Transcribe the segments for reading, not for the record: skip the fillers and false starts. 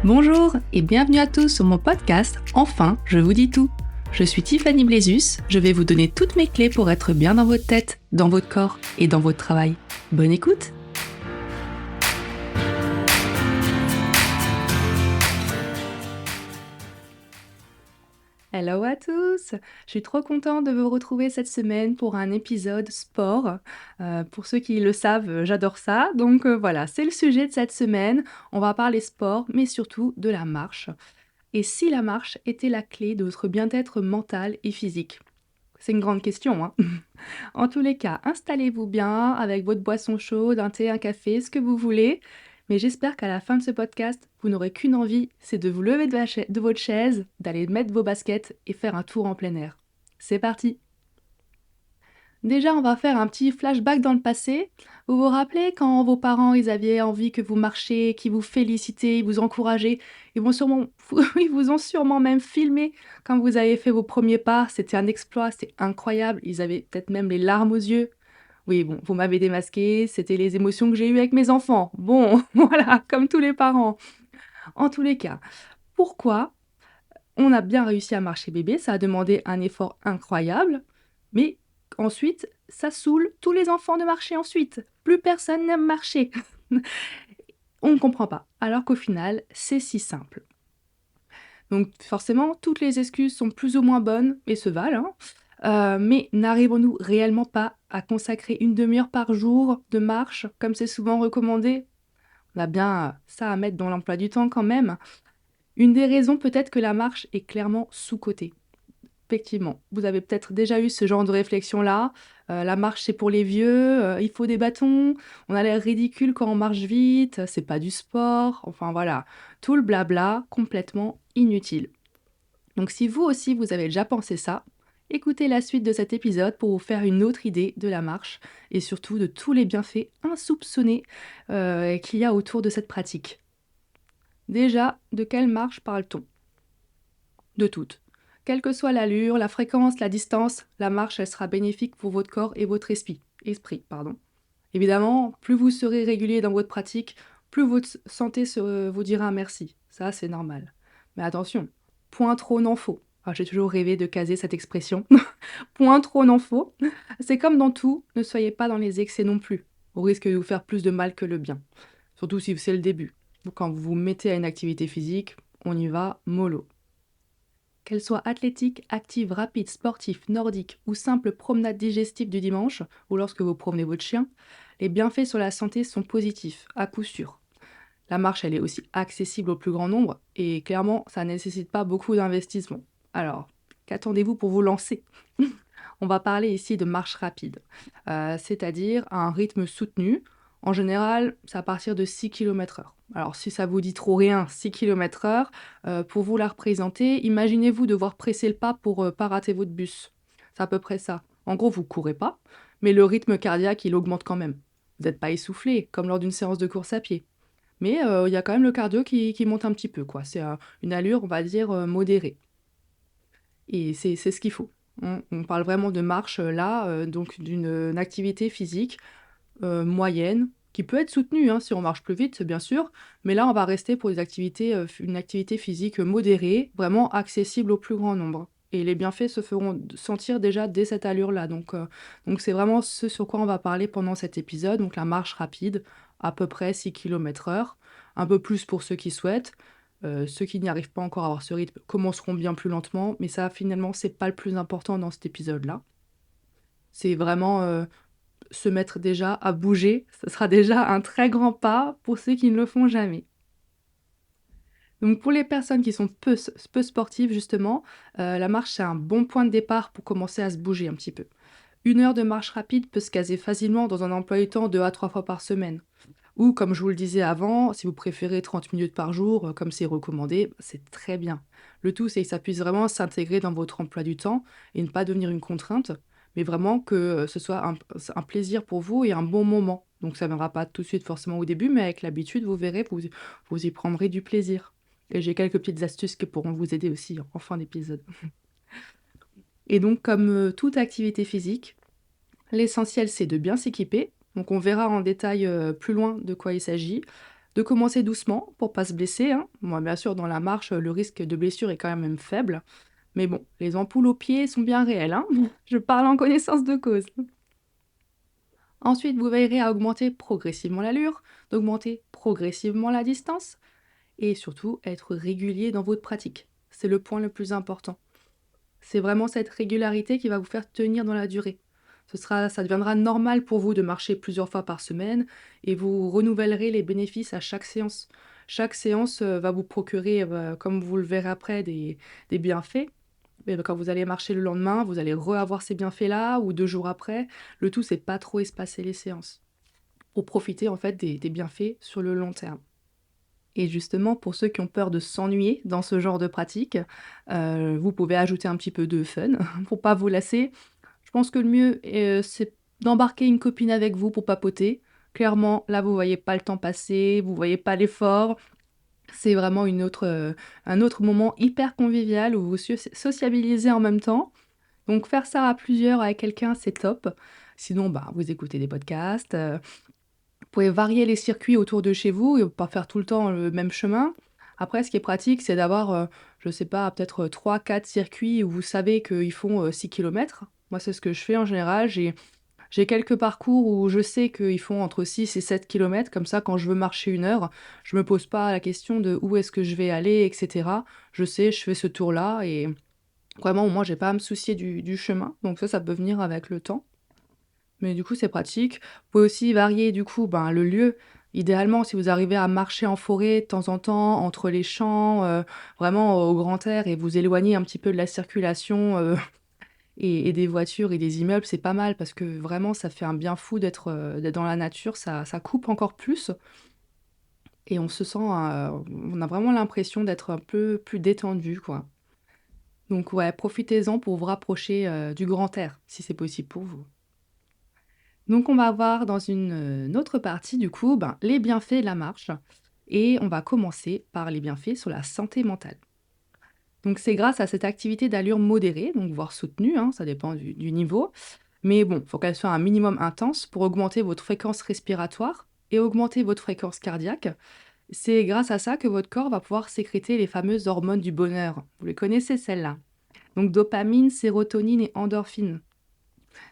Bonjour et bienvenue à tous sur mon podcast Enfin, je vous dis tout. Je suis Tiffany Blézus, je vais vous donner toutes mes clés pour être bien dans votre tête, dans votre corps et dans votre travail. Bonne écoute! Hello à tous! Je suis trop contente de vous retrouver cette semaine pour un épisode sport. Pour ceux qui le savent, j'adore ça. Donc voilà, c'est le sujet de cette semaine. On va parler sport, mais surtout de la marche. Et si la marche était la clé de votre bien-être mental et physique? C'est une grande question, hein. En tous les cas, installez-vous bien avec votre boisson chaude, un thé, un café, ce que vous voulez. Mais j'espère qu'à la fin de ce podcast, vous n'aurez qu'une envie, c'est de vous lever de votre chaise, d'aller mettre vos baskets et faire un tour en plein air. C'est parti! Déjà, on va faire un petit flashback dans le passé. Vous vous rappelez quand vos parents, ils avaient envie que vous marchiez, qu'ils vous félicitaient, ils vous encourageaient, ils vous ont sûrement même filmé quand vous avez fait vos premiers pas. C'était un exploit, c'était incroyable. Ils avaient peut-être même les larmes aux yeux. Oui, bon, vous m'avez démasqué, c'était les émotions que j'ai eues avec mes enfants. Bon, voilà, comme tous les parents. En tous les cas, pourquoi on a bien réussi à marcher bébé, ça a demandé un effort incroyable, mais ensuite, ça saoule tous les enfants de marcher ensuite. Plus personne n'aime marcher. On ne comprend pas, alors qu'au final, c'est si simple. Donc forcément, toutes les excuses sont plus ou moins bonnes et se valent, hein. Mais n'arrivons-nous réellement pas à consacrer une demi-heure par jour de marche, comme c'est souvent recommandé? On a bien ça à mettre dans l'emploi du temps quand même. Une des raisons peut-être que la marche est clairement sous-cotée. Effectivement, vous avez peut-être déjà eu ce genre de réflexion-là. La marche, c'est pour les vieux, il faut des bâtons, on a l'air ridicule quand on marche vite, c'est pas du sport, enfin voilà, tout le blabla complètement inutile. Donc si vous aussi vous avez déjà pensé ça, écoutez la suite de cet épisode pour vous faire une autre idée de la marche et surtout de tous les bienfaits insoupçonnés qu'il y a autour de cette pratique. Déjà, de quelle marche parle-t-on? De toutes. Quelle que soit l'allure, la fréquence, la distance, la marche, elle sera bénéfique pour votre corps et votre esprit. Pardon. Évidemment, plus vous serez régulier dans votre pratique, plus votre santé vous dira merci. Ça, c'est normal. Mais attention, point trop n'en faut. Ah, j'ai toujours rêvé de caser cette expression. Point trop n'en faut. C'est comme dans tout, ne soyez pas dans les excès non plus, au risque de vous faire plus de mal que le bien. Surtout si c'est le début. Quand vous vous mettez à une activité physique, on y va mollo. Qu'elle soit athlétique, active, rapide, sportif, nordique ou simple promenade digestive du dimanche, ou lorsque vous promenez votre chien, les bienfaits sur la santé sont positifs, à coup sûr. La marche, elle est aussi accessible au plus grand nombre, et clairement, ça ne nécessite pas beaucoup d'investissement. Alors, qu'attendez-vous pour vous lancer? On va parler ici de marche rapide, c'est-à-dire à un rythme soutenu. En général, c'est à partir de 6 km/h. Alors, si ça vous dit trop rien, 6 km/h, pour vous la représenter, imaginez-vous devoir presser le pas pour pas rater votre bus. C'est à peu près ça. En gros, vous courez pas, mais le rythme cardiaque, il augmente quand même. Vous n'êtes pas essoufflé, comme lors d'une séance de course à pied. Mais il y a quand même le cardio qui monte un petit peu, quoi. C'est une allure, on va dire, modérée. Et c'est ce qu'il faut. On parle vraiment de marche là, donc d'une activité physique moyenne, qui peut être soutenue hein, si on marche plus vite, bien sûr, mais là on va rester pour une activité physique modérée, vraiment accessible au plus grand nombre. Et les bienfaits se feront sentir déjà dès cette allure-là. Donc c'est vraiment ce sur quoi on va parler pendant cet épisode, donc la marche rapide, à peu près 6 km/h, un peu plus pour ceux qui souhaitent. Ceux qui n'y arrivent pas encore à avoir ce rythme commenceront bien plus lentement, mais ça finalement c'est pas le plus important dans cet épisode-là. C'est vraiment se mettre déjà à bouger, ce sera déjà un très grand pas pour ceux qui ne le font jamais. Donc pour les personnes qui sont peu sportives justement, la marche c'est un bon point de départ pour commencer à se bouger un petit peu. 1 heure de marche rapide peut se caser facilement dans un emploi du temps 2 à 3 fois par semaine. Ou comme je vous le disais avant, si vous préférez 30 minutes par jour, comme c'est recommandé, c'est très bien. Le tout, c'est que ça puisse vraiment s'intégrer dans votre emploi du temps et ne pas devenir une contrainte, mais vraiment que ce soit un plaisir pour vous et un bon moment. Donc ça ne viendra pas tout de suite forcément au début, mais avec l'habitude, vous verrez, vous y prendrez du plaisir. Et j'ai quelques petites astuces qui pourront vous aider aussi en fin d'épisode. Et donc, comme toute activité physique, l'essentiel, c'est de bien s'équiper. Donc on verra en détail plus loin de quoi il s'agit. de commencer doucement pour pas se blesser, hein. Moi, bien sûr, dans la marche, le risque de blessure est quand même faible, mais bon, les ampoules aux pieds sont bien réelles, hein. Je parle en connaissance de cause. Ensuite, vous veillerez à augmenter progressivement l'allure, d'augmenter progressivement la distance et surtout être régulier dans votre pratique. C'est le point le plus important. C'est vraiment cette régularité qui va vous faire tenir dans la durée. Ça deviendra normal pour vous de marcher plusieurs fois par semaine et vous renouvellerez les bénéfices à chaque séance. Chaque séance va vous procurer, comme vous le verrez après, des bienfaits. Et quand vous allez marcher le lendemain, vous allez re-avoir ces bienfaits-là ou 2 jours après. Le tout, c'est pas trop espacer les séances pour profiter en fait des bienfaits sur le long terme. Et justement, pour ceux qui ont peur de s'ennuyer dans ce genre de pratique, vous pouvez ajouter un petit peu de fun pour pas vous lasser. Je pense que le mieux, c'est d'embarquer une copine avec vous pour papoter. Clairement, là, vous voyez pas le temps passer, vous voyez pas l'effort. C'est vraiment un autre moment hyper convivial où vous sociabilisez en même temps. Donc faire ça à plusieurs avec quelqu'un, c'est top. Sinon, bah, vous écoutez des podcasts, vous pouvez varier les circuits autour de chez vous et pas faire tout le temps le même chemin. Après, ce qui est pratique, c'est d'avoir, je sais pas, peut-être, 3-4 circuits où vous savez qu'ils font, 6 kilomètres. Moi, c'est ce que je fais en général. J'ai quelques parcours où je sais qu'ils font entre 6 et 7 kilomètres. Comme ça, quand je veux marcher 1 heure, je me pose pas la question de où est-ce que je vais aller, et cetera. Je sais, je fais ce tour-là et vraiment, au moins, j'ai pas à me soucier du chemin. Donc ça peut venir avec le temps. Mais du coup, c'est pratique. Vous pouvez aussi varier du coup, ben, le lieu. Idéalement, si vous arrivez à marcher en forêt de temps en temps, entre les champs, vraiment au grand air et vous éloigner un petit peu de la circulation, et des voitures et des immeubles, c'est pas mal parce que vraiment ça fait un bien fou d'être dans la nature, ça coupe encore plus et on se sent, on a vraiment l'impression d'être un peu plus détendu, quoi. Donc ouais, profitez-en pour vous rapprocher, du grand air, si c'est possible pour vous. Donc on va voir dans une autre partie du coup, ben, les bienfaits de la marche et on va commencer par les bienfaits sur la santé mentale. Donc c'est grâce à cette activité d'allure modérée, donc voire soutenue, hein, ça dépend du niveau, mais bon, il faut qu'elle soit un minimum intense pour augmenter votre fréquence respiratoire et augmenter votre fréquence cardiaque. C'est grâce à ça que votre corps va pouvoir sécréter les fameuses hormones du bonheur. Vous les connaissez celles-là. Donc dopamine, sérotonine et endorphine.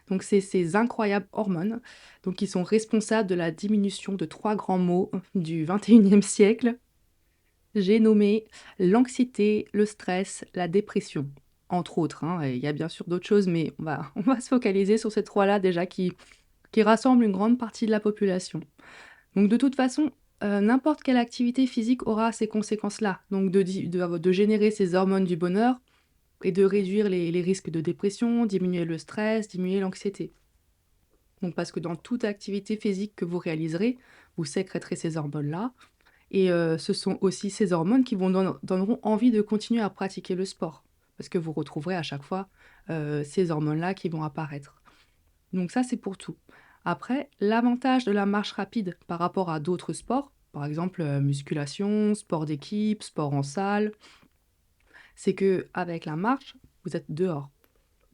Donc c'est ces incroyables hormones donc qui sont responsables de la diminution de 3 grands maux du 21e siècle. J'ai nommé l'anxiété, le stress, la dépression, entre autres, hein, et il y a bien sûr d'autres choses, mais on va se focaliser sur ces 3 là déjà qui rassemblent une grande partie de la population. Donc de toute façon, n'importe quelle activité physique aura ces conséquences-là, donc de générer ces hormones du bonheur et de réduire les risques de dépression, diminuer le stress, diminuer l'anxiété. Donc parce que dans toute activité physique que vous réaliserez, vous sécréterez ces hormones-là et ce sont aussi ces hormones qui vous donneront envie de continuer à pratiquer le sport. Parce que vous retrouverez à chaque fois, ces hormones-là qui vont apparaître. Donc ça, c'est pour tout. Après, l'avantage de la marche rapide par rapport à d'autres sports, par exemple, musculation, sport d'équipe, sport en salle, c'est qu'avec la marche, vous êtes dehors.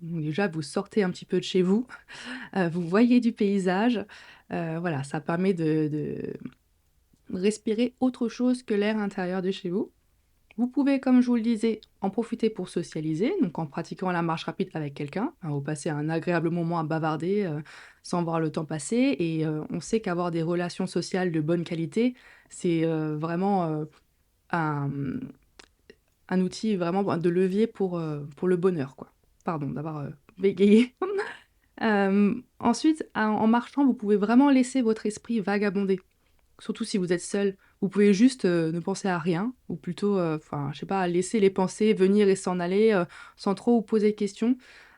Donc déjà, vous sortez un petit peu de chez vous, vous voyez du paysage, voilà, ça permet de respirer autre chose que l'air intérieur de chez vous. Vous pouvez, comme je vous le disais, en profiter pour socialiser, donc en pratiquant la marche rapide avec quelqu'un, hein, vous passez un agréable moment à bavarder, sans voir le temps passer et on sait qu'avoir des relations sociales de bonne qualité, c'est, vraiment, un, un outil vraiment de levier pour le bonheur, quoi. Pardon d'avoir, bégayé. Ensuite, en marchant, vous pouvez vraiment laisser votre esprit vagabonder. Surtout si vous êtes seul. Vous pouvez juste, ne penser à rien ou plutôt, enfin, je sais pas, laisser les pensées venir et s'en aller, sans trop vous poser de questions.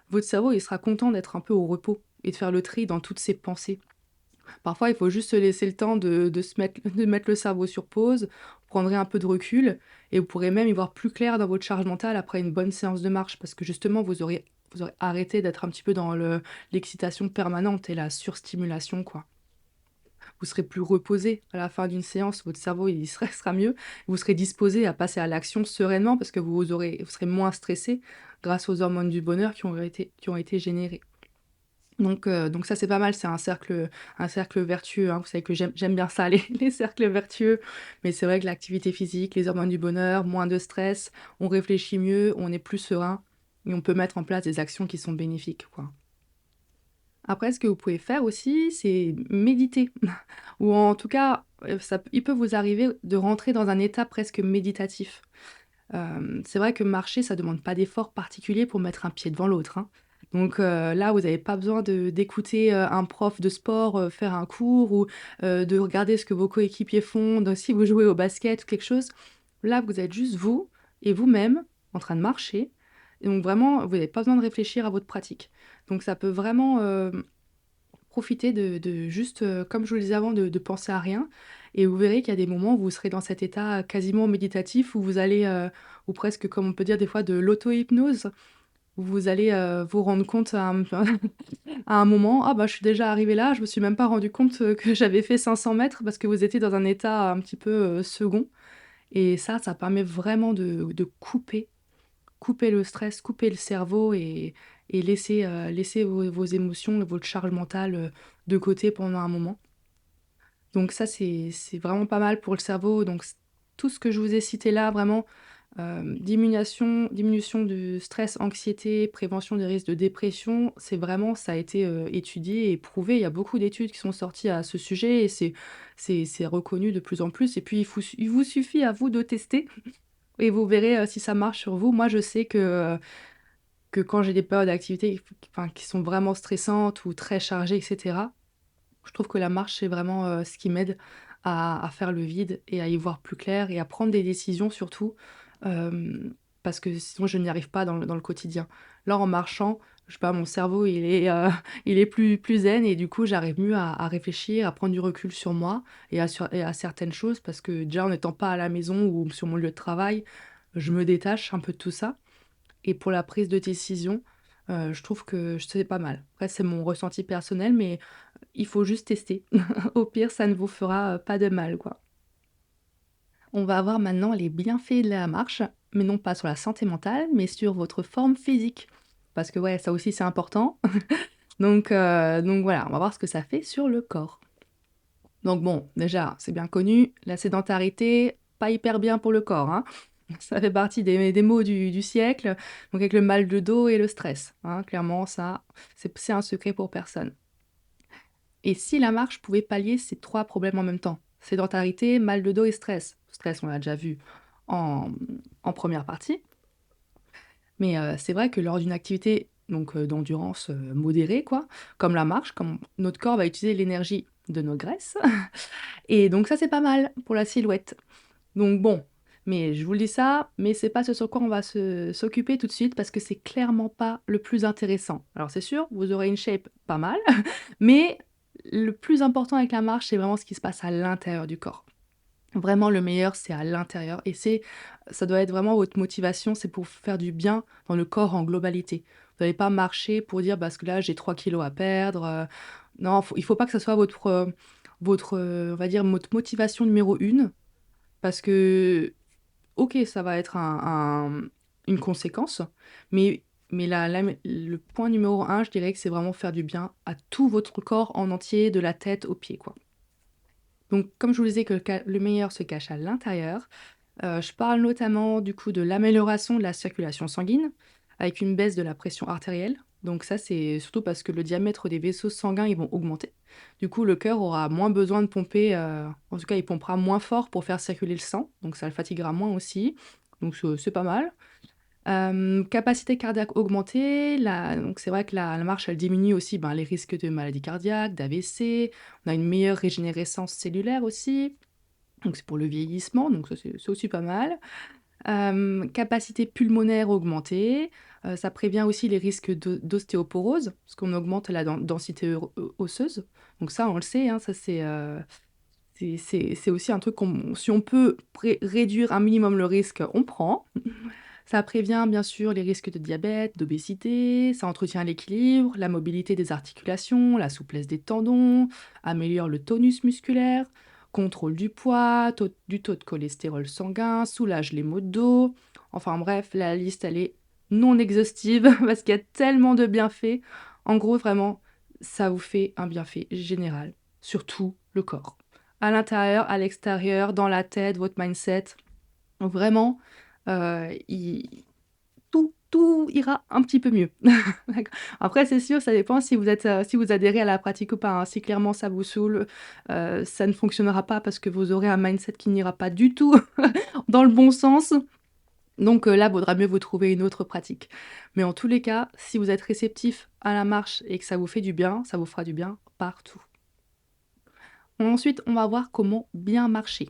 Votre cerveau, il sera content d'être un peu au repos et de faire le tri dans toutes ses pensées. Parfois, il faut juste se laisser le temps de mettre le cerveau sur pause, vous prendrez un peu de recul et vous pourrez même y voir plus clair dans votre charge mentale après une bonne séance de marche parce que justement vous aurez arrêté d'être un petit peu dans l'excitation permanente et la surstimulation, quoi. Vous serez plus reposé à la fin d'une séance, votre cerveau sera mieux, vous serez disposé à passer à l'action sereinement parce que vous serez moins stressé grâce aux hormones du bonheur qui ont été générées. Donc ça, c'est pas mal, c'est un cercle vertueux, hein. Vous savez que j'aime bien ça, les cercles vertueux. Mais c'est vrai que l'activité physique, les hormones du bonheur, moins de stress, on réfléchit mieux, on est plus serein et on peut mettre en place des actions qui sont bénéfiques, quoi. Après, ce que vous pouvez faire aussi, c'est méditer ou en tout cas, il peut vous arriver de rentrer dans un état presque méditatif. C'est vrai que marcher, ça demande pas d'effort particulier pour mettre un pied devant l'autre, hein. Là, vous avez pas besoin d'écouter, un prof de sport, faire un cours ou, de regarder ce que vos coéquipiers font, de si vous jouez au basket ou quelque chose. Là, vous êtes juste vous et vous-même en train de marcher et donc vraiment, vous avez pas besoin de réfléchir à votre pratique. Donc ça peut vraiment, profiter de juste, comme je vous le disais avant, de penser à rien et vous verrez qu'il y a des moments où vous serez dans cet état quasiment méditatif où vous allez, ou presque comme on peut dire des fois de l'auto-hypnose, où vous allez, vous rendre compte à un à un moment: «Ah bah, je suis déjà arrivé là, je me suis même pas rendu compte, que j'avais fait 500 mètres» parce que vous étiez dans un état un petit peu, second et ça permet vraiment de couper le stress, couper le cerveau et laisser vos émotions et votre charge mentale, de côté pendant un moment. Donc ça, c'est vraiment pas mal pour le cerveau. Donc tout ce que je vous ai cité là, vraiment, diminution du stress, anxiété, prévention des risques de dépression, c'est vraiment ça a été, étudié et prouvé. Il y a beaucoup d'études qui sont sorties à ce sujet et c'est reconnu de plus en plus et puis il vous suffit à vous de tester et vous verrez, si ça marche sur vous. Moi, je sais que quand j'ai des périodes d'activité qui sont vraiment stressantes ou très chargées et cetera, je trouve que la marche, c'est vraiment, ce qui m'aide à faire le vide et à y voir plus clair et à prendre des décisions surtout, hem, parce que sinon je n'y arrive pas dans le quotidien. Là, en marchant, je sais pas, mon cerveau il est plus zen et du coup, j'arrive mieux à réfléchir, à prendre du recul sur moi et à certaines choses parce que déjà en n'étant pas à la maison ou sur mon lieu de travail, je me détache un peu de tout ça et pour la prise de décision, je trouve que c'est pas mal. Après, c'est mon ressenti personnel, mais il faut juste tester. Au pire, ça ne vous fera, pas de mal, quoi. On va voir maintenant les bienfaits de la marche, mais non pas sur la santé mentale, mais sur votre forme physique. Parce que ouais, ça aussi c'est important. Donc voilà, on va voir ce que ça fait sur le corps. Donc bon, déjà, c'est bien connu, la sédentarité, pas hyper bien pour le corps, hein. Ça fait partie des maux du siècle, donc avec le mal de dos et le stress, hein. Clairement ça, c'est un secret pour personne. Et si la marche pouvait pallier ces 3 problèmes en même temps? Sédentarité, mal de dos et stress. Stress, on l'a déjà vu en en première partie, mais c'est vrai que lors d'une activité d'endurance, modérée quoi, comme la marche, comme notre corps va utiliser l'énergie de nos graisses et donc ça, c'est pas mal pour la silhouette. Donc bon, mais je vous le dis ça, mais c'est pas ce sur quoi on va se s'occuper tout de suite parce que c'est clairement pas le plus intéressant. Alors c'est sûr, vous aurez une shape pas mal, mais le plus important avec la marche, c'est vraiment ce qui se passe à l'intérieur du corps. Vraiment le meilleur, c'est à l'intérieur et ça doit être vraiment votre motivation, c'est pour faire du bien dans le corps en globalité. Vous n'allez pas marcher pour dire: «Parce que là, j'ai 3 kilos à perdre», non, il faut pas que ça soit on va dire votre motivation numéro 1 parce que OK, ça va être une conséquence, mais le point numéro 1, je dirais que c'est vraiment faire du bien à tout votre corps en entier, de la tête aux pieds, quoi. Donc comme je vous disais que le meilleur se cache à l'intérieur, je parle notamment du coup de l'amélioration de la circulation sanguine, avec une baisse de la pression artérielle. Donc ça, c'est surtout parce que le diamètre des vaisseaux sanguins, ils vont augmenter. Du coup, le cœur aura moins besoin de pomper, en tout cas, il pompera moins fort pour faire circuler le sang, donc ça le fatiguera moins aussi. Donc c'est pas mal. Capacité cardiaque augmentée, donc c'est vrai que la marche, elle diminue aussi, ben, les risques de maladies cardiaques, d'AVC. On a une meilleure régénérescence cellulaire aussi, donc c'est pour le vieillissement, donc ça c'est aussi pas mal. Capacité pulmonaire augmentée, ça prévient aussi les risques d'ostéoporose, parce qu'on augmente la densité osseuse. Donc ça, on le sait, hein, ça c'est aussi un truc qu'on si on peut réduire un minimum le risque, on prend. Ça prévient bien sûr les risques de diabète, d'obésité, ça entretient l'équilibre, la mobilité des articulations, la souplesse des tendons, améliore le tonus musculaire, contrôle du poids, du taux de cholestérol sanguin, soulage les maux de dos. Enfin bref, la liste elle est non exhaustive parce qu'il y a tellement de bienfaits. En gros, vraiment, ça vous fait un bienfait général sur tout le corps. À l'intérieur, à l'extérieur, dans la tête, votre mindset. Donc vraiment, il tout ira un petit peu mieux. D'accord. Après c'est sûr, ça dépend si vous adhérez à la pratique ou pas, hein. Si clairement ça vous saoule, ça ne fonctionnera pas parce que vous aurez un mindset qui n'ira pas du tout dans le bon sens. Donc là, vaudra mieux vous trouver une autre pratique. Mais en tous les cas, si vous êtes réceptif à la marche et que ça vous fait du bien, ça vous fera du bien partout. Ensuite, on va voir comment bien marcher.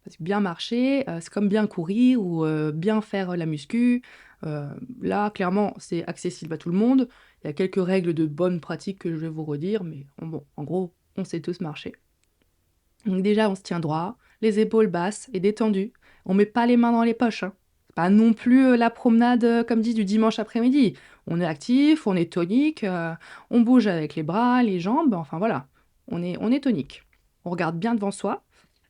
Parce que bien marcher, c'est comme bien courir ou bien faire la muscu. Heu, Là, clairement, c'est accessible à tout le monde. Il y a quelques règles de bonne pratique que je vais vous redire, mais bon, en gros, on sait tous marcher. Donc déjà, on se tient droit, les épaules basses et détendues. On met pas les mains dans les poches, hein. C'est pas non plus, la promenade, comme dit, du dimanche après-midi. On est actif, on est tonique, on bouge avec les bras, les jambes, enfin voilà, on est tonique. On regarde bien devant soi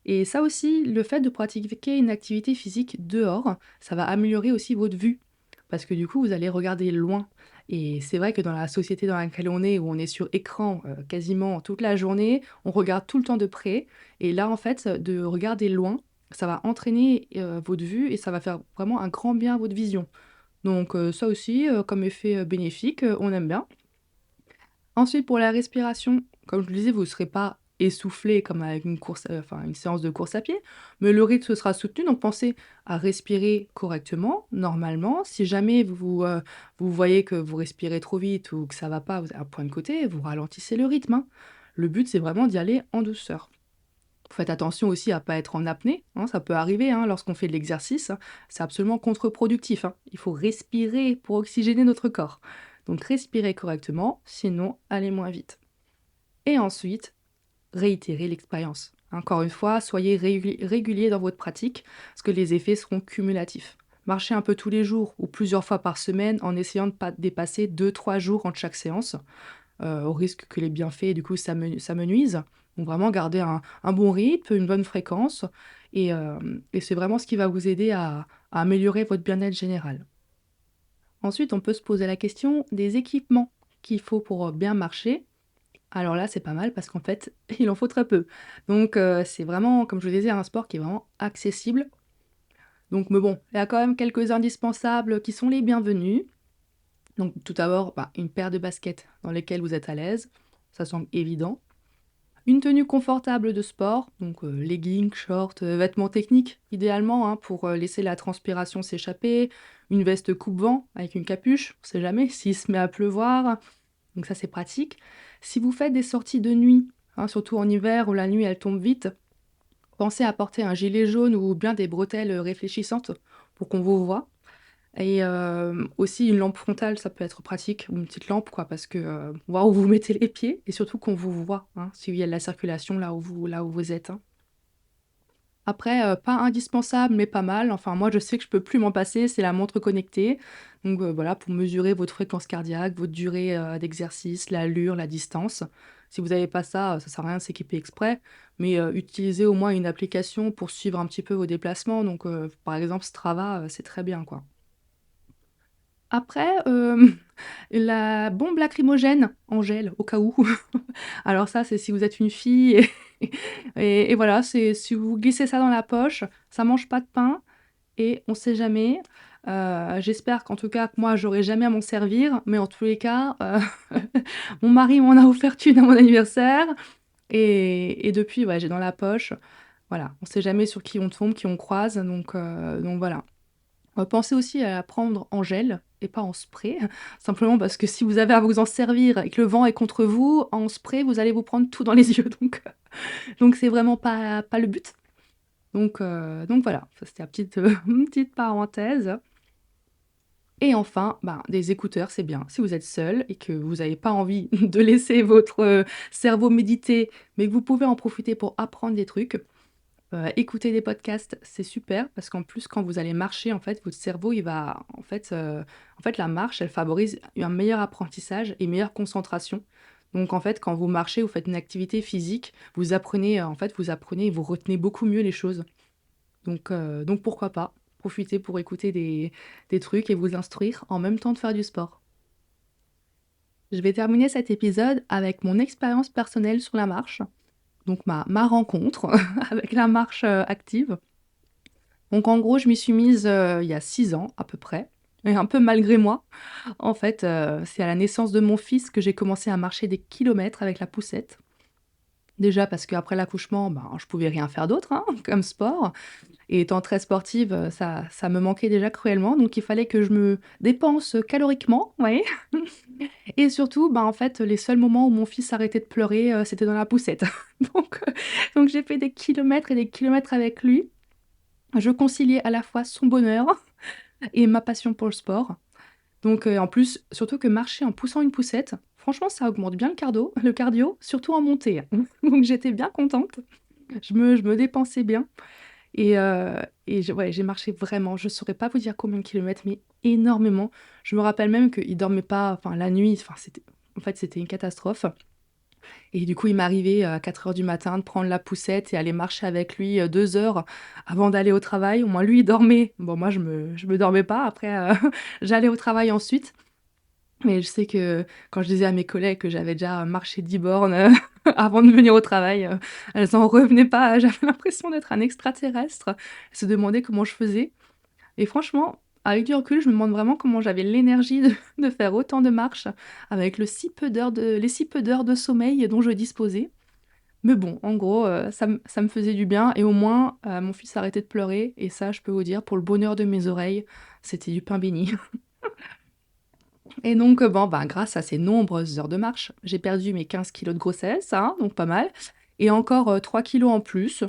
et ça aussi, le fait de pratiquer une activité physique dehors, ça va améliorer aussi votre vue. Parce que du coup, vous allez regarder loin et c'est vrai que dans la société dans laquelle on est, où on est sur écran, quasiment toute la journée, on regarde tout le temps de près et là, en fait, de regarder loin, ça va entraîner, votre vue et ça va faire vraiment un grand bien à votre vision. Donc ça aussi, comme effet, bénéfique, on aime bien. Ensuite, pour la respiration, comme je le disais, vous ne serez pas essoufflé comme avec une course, enfin une séance de course à pied, mais le rythme sera soutenu, donc pensez à respirer correctement, normalement. Si jamais vous voyez que vous respirez trop vite ou que ça va pas, vous avez un point de côté, vous ralentissez le rythme, hein. Le but, c'est vraiment d'y aller en douceur. Faites attention aussi à pas être en apnée, hein, ça peut arriver, hein, lorsqu'on fait de l'exercice, hein. C'est absolument contre-productif, hein. Il faut respirer pour oxygéner notre corps. Donc respirez correctement, sinon allez moins vite. Et ensuite, réitérez l'expérience. Encore une fois, soyez régulier dans votre pratique, parce que les effets seront cumulatifs. Marchez un peu tous les jours ou plusieurs fois par semaine en essayant de ne pas dépasser 2-3 jours entre chaque séance, au risque que les bienfaits, du coup, s'amenuisent. Donc vraiment garder un bon rythme, une bonne fréquence et c'est vraiment ce qui va vous aider à améliorer votre bien-être général. Ensuite, on peut se poser la question des équipements qu'il faut pour, bien marcher. Alors là, c'est pas mal parce qu'en fait, il en faut très peu. Donc c'est vraiment, comme je vous disais, un sport qui est vraiment accessible. Donc mais bon, il y a quand même quelques indispensables qui sont les bienvenus. Donc tout d'abord, une paire de baskets dans lesquelles vous êtes à l'aise, ça semble évident. Une tenue confortable de sport, donc leggings, shorts, vêtements techniques idéalement, hein, pour, laisser la transpiration s'échapper. Une veste coupe-vent avec une capuche, on sait jamais s'il se met à pleuvoir, donc ça c'est pratique. Si vous faites des sorties de nuit, hein, surtout en hiver où la nuit elle tombe vite, pensez à porter un gilet jaune ou bien des bretelles, réfléchissantes pour qu'on vous voit. Et aussi une lampe frontale, ça peut être pratique ou une petite lampe quoi parce que, voir où vous mettez les pieds et surtout qu'on vous voit, hein, s'il y a de la circulation là où vous êtes, hein. Après, pas indispensable mais pas mal, enfin moi je sais que je peux plus m'en passer, c'est la montre connectée. Donc voilà, pour mesurer votre fréquence cardiaque, votre durée, d'exercice, l'allure, la distance. Si vous avez pas ça, ça sert à rien de s'équiper exprès, mais utilisez au moins une application pour suivre un petit peu vos déplacements donc par exemple Strava, c'est très bien quoi. Après, la bombe lacrymogène en gel, au cas où. Alors ça, c'est si vous êtes une fille et et voilà, c'est si vous glissez ça dans la poche, ça mange pas de pain et on sait jamais. J'espère qu'en tout cas que moi, j'aurai jamais à m'en servir, mais en tous les cas, mon mari m'en a offert une à mon anniversaire et depuis, ouais, j'ai dans la poche. Voilà, on sait jamais sur qui on tombe, qui on croise, donc voilà. Pensez aussi à la prendre en gel et pas en spray, simplement parce que si vous avez à vous en servir et que le vent est contre vous, en spray, vous allez vous prendre tout dans les yeux donc c'est vraiment pas le but. Donc voilà, ça c'était la petite, une petite parenthèse et enfin, des écouteurs, c'est bien. Si vous êtes seul et que vous avez pas envie de laisser votre, cerveau méditer, mais que vous pouvez en profiter pour apprendre des trucs, écouter des podcasts, c'est super parce qu'en plus, quand vous allez marcher, en fait, votre cerveau, il va en fait, la marche, elle favorise un meilleur apprentissage et une meilleure concentration. Donc en fait, quand vous marchez, vous faites une activité physique, vous apprenez, vous apprenez et vous retenez beaucoup mieux les choses. Donc pourquoi pas profiter pour écouter des trucs et vous instruire en même temps de faire du sport. Je vais terminer cet épisode avec mon expérience personnelle sur la marche, donc ma rencontre avec la marche, active. Donc en gros, je m'y suis mise, il y a 6 ans à peu près et un peu malgré moi. En fait, c'est à la naissance de mon fils que j'ai commencé à marcher des kilomètres avec la poussette. Déjà parce qu'après l'accouchement, ben, je pouvais rien faire d'autre, hein, comme sport et étant très sportive, ça me manquait déjà cruellement, donc il fallait que je me dépense, caloriquement, vous voyez? Et surtout, ben, en fait, les seuls moments où mon fils arrêtait de pleurer, c'était dans la poussette. Donc donc j'ai fait des kilomètres et des kilomètres avec lui. Je conciliais à la fois son bonheur et ma passion pour le sport. Donc en plus, surtout que marcher en poussant une poussette, franchement, ça augmente bien le cardio, surtout en montée. Donc j'étais bien contente. Je me dépensais bien et ouais, j'ai marché vraiment, je saurais pas vous dire combien de kilomètres, mais énormément. Je me rappelle même qu'il dormait pas, enfin la nuit, enfin c'était une catastrophe. Et du coup, il m'arrivait à 4 heures du matin de prendre la poussette et aller marcher avec lui, 2 heures avant d'aller au travail. Au moins lui, il dormait. Bon, moi, je me dormais pas. Après, j'allais au travail ensuite. Mais je sais que quand je disais à mes collègues que j'avais déjà marché 10 bornes, avant de venir au travail, elles en revenaient pas. J'avais l'impression d'être un extraterrestre. Elles se demandaient comment je faisais. Et franchement, avec du recul, je me demande vraiment comment j'avais l'énergie de faire autant de marches avec les si peu d'heures de sommeil dont je disposais. Mais bon, en gros, ça me faisait du bien et au moins, mon fils arrêtait de pleurer et ça, je peux vous dire, pour le bonheur de mes oreilles, c'était du pain béni. Et donc, bon, ben, grâce à ces nombreuses heures de marche, j'ai perdu mes 15 kilos de grossesse, hein, donc pas mal et encore, 3 kilogrammes en plus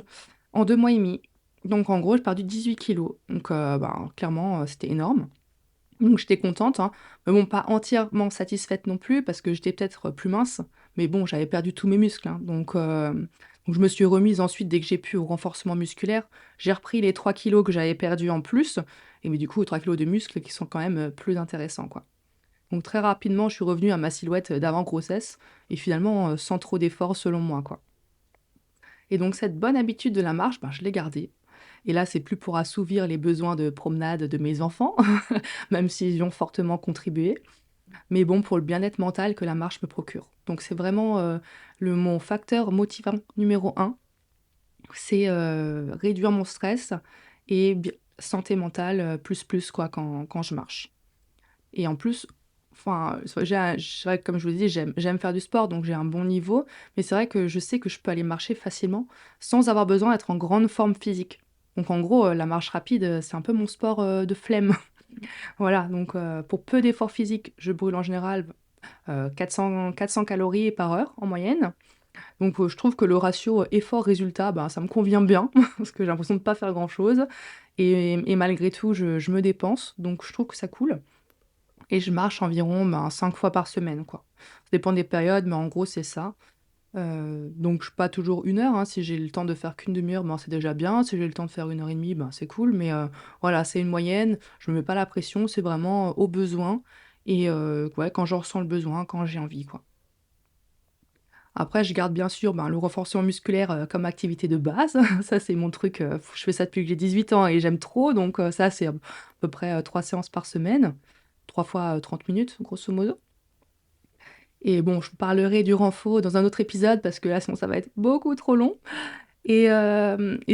en 2 mois et demi. Donc en gros, j'ai perdu 18 kilos. Donc, ben, clairement, c'était énorme. Donc j'étais contente, hein, mais bon, pas entièrement satisfaite non plus parce que j'étais peut-être, plus mince, mais bon, j'avais perdu tous mes muscles, hein, donc je me suis remise ensuite dès que j'ai pu au renforcement musculaire. J'ai repris les 3 kilos que j'avais perdus en plus et mais du coup 3 kilos de muscles qui sont quand même, plus intéressants, quoi. Donc très rapidement, je suis revenue à ma silhouette, d'avant grossesse et finalement, sans trop d'efforts selon moi, quoi. Et donc cette bonne habitude de la marche, ben, je l'ai gardée et là, c'est plus pour assouvir les besoins de promenade de mes enfants, même s'ils y ont fortement contribué, mais bon, pour le bien-être mental que la marche me procure. Donc c'est vraiment, mon facteur motivant numéro un, c'est, réduire mon stress et santé mentale, plus quoi quand je marche. Et en plus, enfin, c'est vrai que comme je vous l'ai dit, j'aime faire du sport, donc j'ai un bon niveau, mais c'est vrai que je sais que je peux aller marcher facilement sans avoir besoin d'être en grande forme physique. Donc en gros, la marche rapide, c'est un peu mon sport, de flemme. Voilà, donc pour peu d'efforts physiques, je brûle en général, 400 calories par heure en moyenne. Donc je trouve que le ratio, effort-résultat, ben, ça me convient bien parce que j'ai l'impression de pas faire grand-chose et malgré tout, je me dépense, donc je trouve que ça coule. Et je marche environ, ben, 5 fois par semaine, quoi. Ça dépend des périodes, mais en gros, c'est ça. Donc je pas toujours 1 heure, hein. Si j'ai le temps de faire qu'une demi heure, ben, c'est déjà bien. Si j'ai le temps de faire 1 heure et demie, ben, c'est cool. Mais voilà, c'est une moyenne. Je me mets pas la pression, c'est vraiment, au besoin et ouais, quand j'en ressens le besoin, quand j'ai envie, quoi. Après, je garde bien sûr, ben, le renforcement musculaire, comme activité de base. Ça, c'est mon truc, je fais ça depuis que j'ai 18 ans et j'aime trop, donc ça, c'est à peu près, 3 séances par semaine, 3 fois, 30 minutes, grosso modo. Et bon, je vous parlerai du renfort dans un autre épisode parce que là, sinon ça va être beaucoup trop long. Et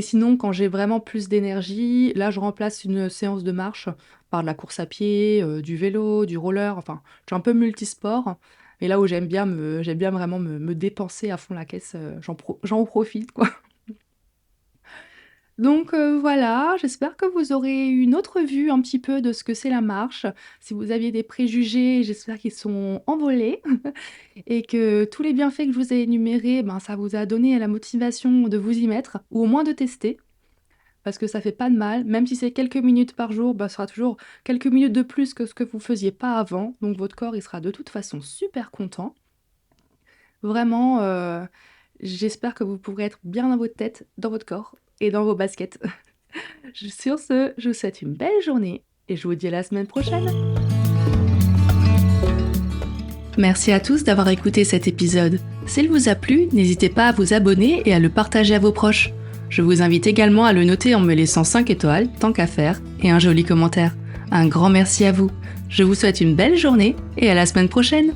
sinon, quand j'ai vraiment plus d'énergie, là, je remplace une séance de marche par de la course à pied, du vélo, du roller, enfin, je suis un peu multisport. Et là où j'aime bien vraiment me dépenser à fond la caisse, j'en profite, quoi. Donc voilà, j'espère que vous aurez une autre vue un petit peu de ce que c'est la marche. Si vous aviez des préjugés, j'espère qu'ils sont envolés et que tous les bienfaits que je vous ai énumérés, ben, ça vous a donné la motivation de vous y mettre ou au moins de tester parce que ça fait pas de mal. Même si c'est quelques minutes par jour, bah, ce sera toujours quelques minutes de plus que ce que vous faisiez pas avant. Donc votre corps, il sera de toute façon super content. Vraiment, j'espère que vous pourrez être bien dans votre tête, dans votre corps et dans vos baskets. Sur ce, je vous souhaite une belle journée et je vous dis à la semaine prochaine. Merci à tous d'avoir écouté cet épisode. S'il vous a plu, n'hésitez pas à vous abonner et à le partager à vos proches. Je vous invite également à le noter en me laissant 5 étoiles, tant qu'à faire, et un joli commentaire. Un grand merci à vous. Je vous souhaite une belle journée et à la semaine prochaine.